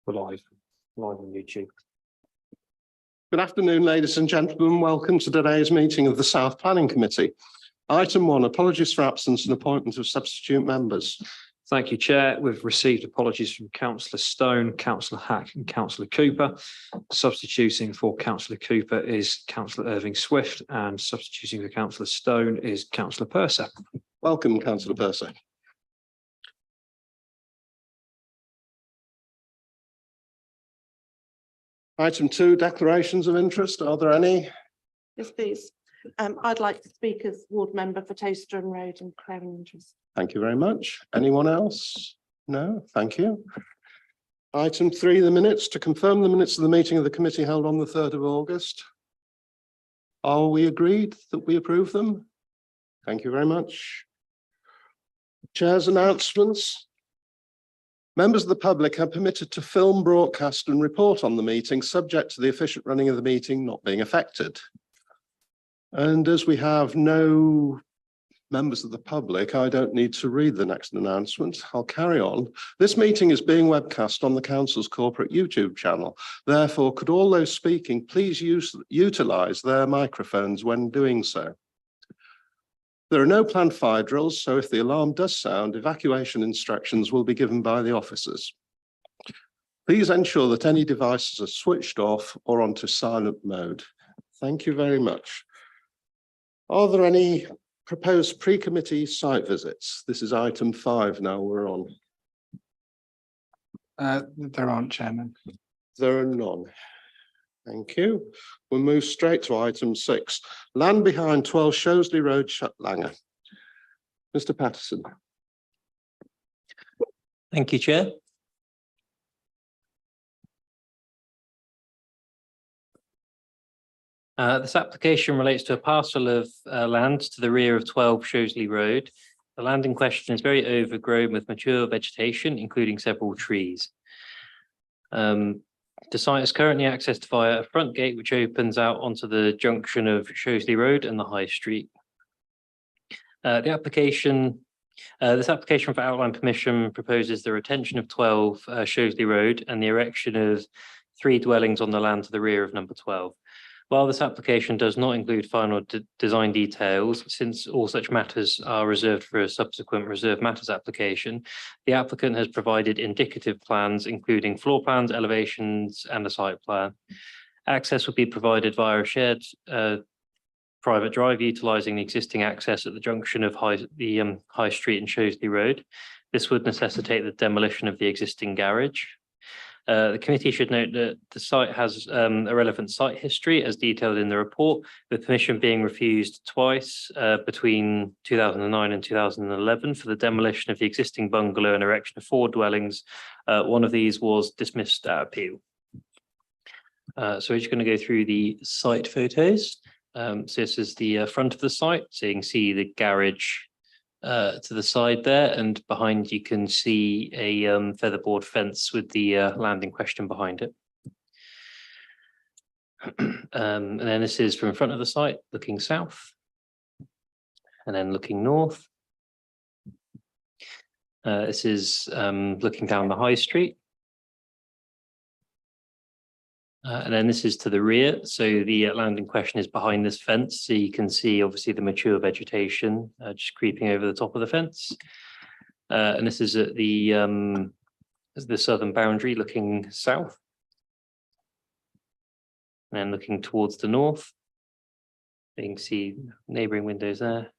We're live on YouTube. Good afternoon, ladies and gentlemen. Welcome to today's meeting of the South Planning Committee. Item 1, apologies for absence and appointment of substitute members. Thank you, Chair. We've received apologies from Councillor Stone, Councillor Hack and Councillor Cooper. Substituting for Councillor Cooper is Councillor Irving Swift, and substituting for Councillor Stone is Councillor Purser. Welcome, Councillor Purser. Item 2, declarations of interest. Are there any? Yes, please. I'd like to speak as ward member for Toastern Road and Crowing Interest. Thank you very much. Anyone else? No, thank you. Item 3, the minutes. To confirm the minutes of the meeting of the committee held on the 3rd of August. Are we agreed that we approve them? Thank you very much. Chair's announcements. Members of the public are permitted to film, broadcast and report on the meeting, subject to the efficient running of the meeting not being affected. And as we have no members of the public, I don't need to read the next announcement. I'll carry on. This meeting is being webcast on the Council's corporate YouTube channel. Therefore, could all those speaking please utilise their microphones when doing so. There are no planned fire drills, so if the alarm does sound, evacuation instructions will be given by the officers. Please ensure that any devices are switched off or onto silent mode. Thank you very much. Are there any proposed pre-committee site visits? This is item 5 now we're on. There aren't, Chairman. There are none. Thank you. We'll move straight to item 6. Land behind 12 Shosley Road, Shuttlanger. Mr. Patterson. Thank you, Chair. This application relates to a parcel of land to the rear of 12 Shosley Road. The land in question is very overgrown with mature vegetation, including several trees. The site is currently accessed via a front gate which opens out onto the junction of Shosley Road and the High Street. This application for outline permission proposes the retention of 12 Shosley Road and the erection of 3 dwellings on the land to the rear of number 12. While this application does not include final design details, since all such matters are reserved for a subsequent reserved matters application, the applicant has provided indicative plans, including floor plans, elevations, and a site plan. Access will be provided via a shared private drive, utilising the existing access at the junction of High Street and Shosley Road. This would necessitate the demolition of the existing garage. The committee should note that the site has a relevant site history as detailed in the report, with permission being refused twice between 2009 and 2011 for the demolition of the existing bungalow and erection of 4 dwellings. One of these was dismissed at appeal. So we're just going to go through the site photos. So this is the front of the site, so you can see the garage to the side there, and behind you can see a featherboard fence with the land in question behind it. And then this is from in front of the site looking south and then looking north. This is looking down the High Street. And then this is to the rear, so the land in question is behind this fence, so you can see obviously the mature vegetation just creeping over the top of the fence. And this is at the southern boundary looking south. And then looking towards the north, you can see neighbouring windows there.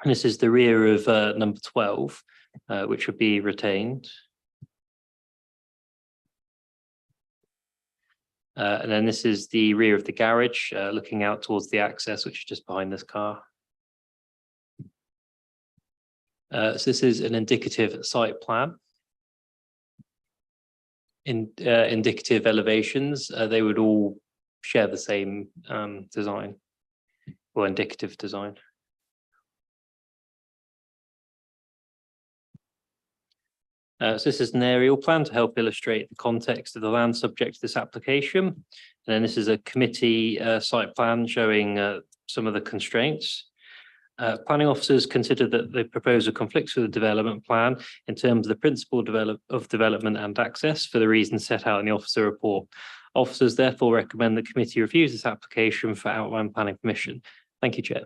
And this is the rear of number 12, which would be retained. And then this is the rear of the garage, looking out towards the access, which is just behind this car. So this is an indicative site plan. Indicative elevations, they would all share the same design or indicative design. So this is an aerial plan to help illustrate the context of the land subject to this application. And then this is a committee site plan showing some of the constraints. Planning officers consider that the proposal conflicts with the development plan in terms of the principle of development and access for the reasons set out in the officer report. Officers therefore recommend the committee reviews this application for outline planning permission. Thank you, Chair.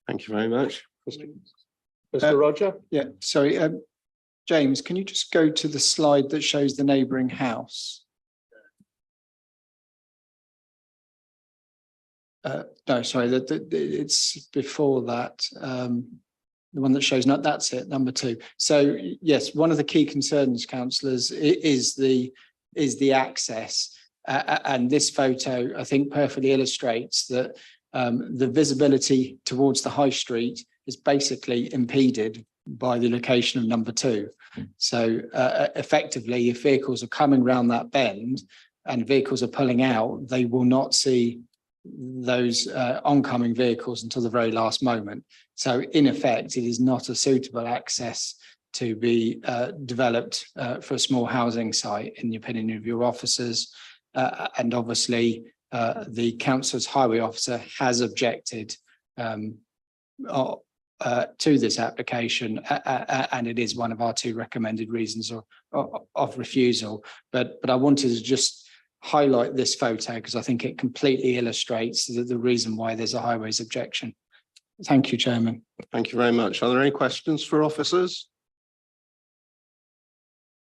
Thank you very much. Mr. Roger? Yeah, sorry, James, can you just go to the slide that shows the neighbouring house? No, sorry, it's before that. The one that shows, not that's it, number 2. So yes, one of the key concerns, councillors, is the access. And this photo, I think, perfectly illustrates that the visibility towards the high street is basically impeded by the location of number 2. So effectively, if vehicles are coming round that bend and vehicles are pulling out, they will not see those oncoming vehicles until the very last moment. So in effect, it is not a suitable access to be developed for a small housing site, in the opinion of your officers. And obviously, the council's highway officer has objected to this application, and it is one of our 2 recommended reasons of refusal. But I wanted to just highlight this photo because I think it completely illustrates the reason why there's a highways objection. Thank you, Chairman. Thank you very much. Are there any questions for officers?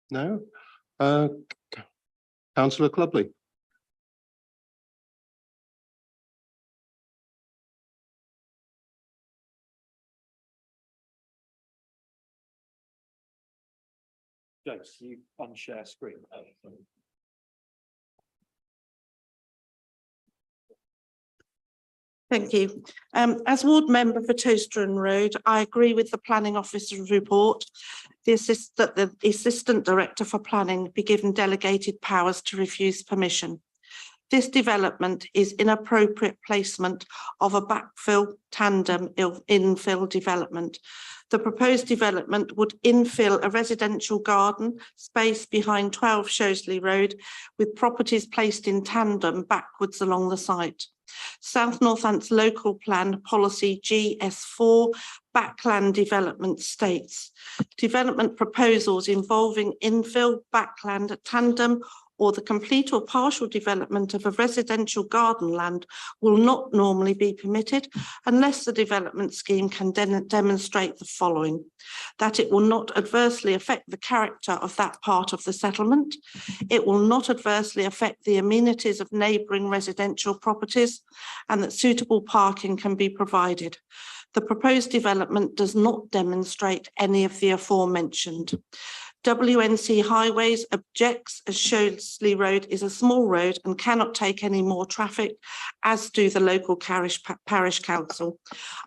No? Councillor Clubley. James, you unshare screen. Thank you. As ward member for Toasterton Road, I agree with the planning officer's report. The assistant director for planning be given delegated powers to refuse permission. This development is inappropriate placement of a backfill tandem infill development. The proposed development would infill a residential garden space behind 12 Shosley Road with properties placed in tandem backwards along the site. South Northants local plan policy GS4 backland development states development proposals involving infill, backland, tandem or the complete or partial development of a residential garden land will not normally be permitted unless the development scheme can demonstrate the following: that it will not adversely affect the character of that part of the settlement, it will not adversely affect the amenities of neighbouring residential properties, and that suitable parking can be provided. The proposed development does not demonstrate any of the aforementioned. WNC Highways objects as Shosley Road is a small road and cannot take any more traffic, as do the local parish council.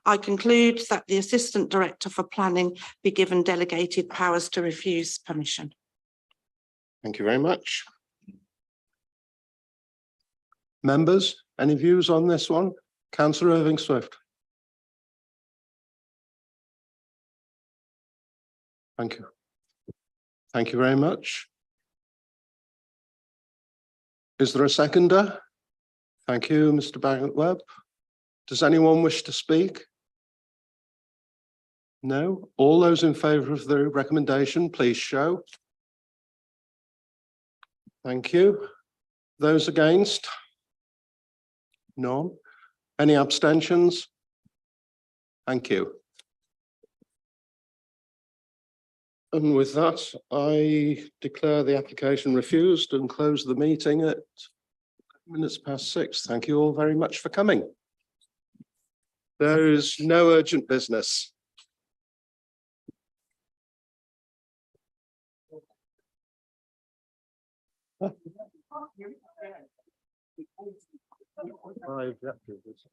I conclude that the Assistant Director for Planning be given delegated powers to refuse permission. Thank you very much. Members, any views on this one? Councillor Irving Swift. Thank you. Thank you very much. Is there a seconder? Thank you, Mr. Bagot-Webb. Does anyone wish to speak? No? All those in favour of the recommendation, please show. Thank you. Those against? None. Any abstentions? Thank you. And with that, I declare the application refused and close the meeting at 6:minutes. Thank you all very much for coming. There is no urgent business.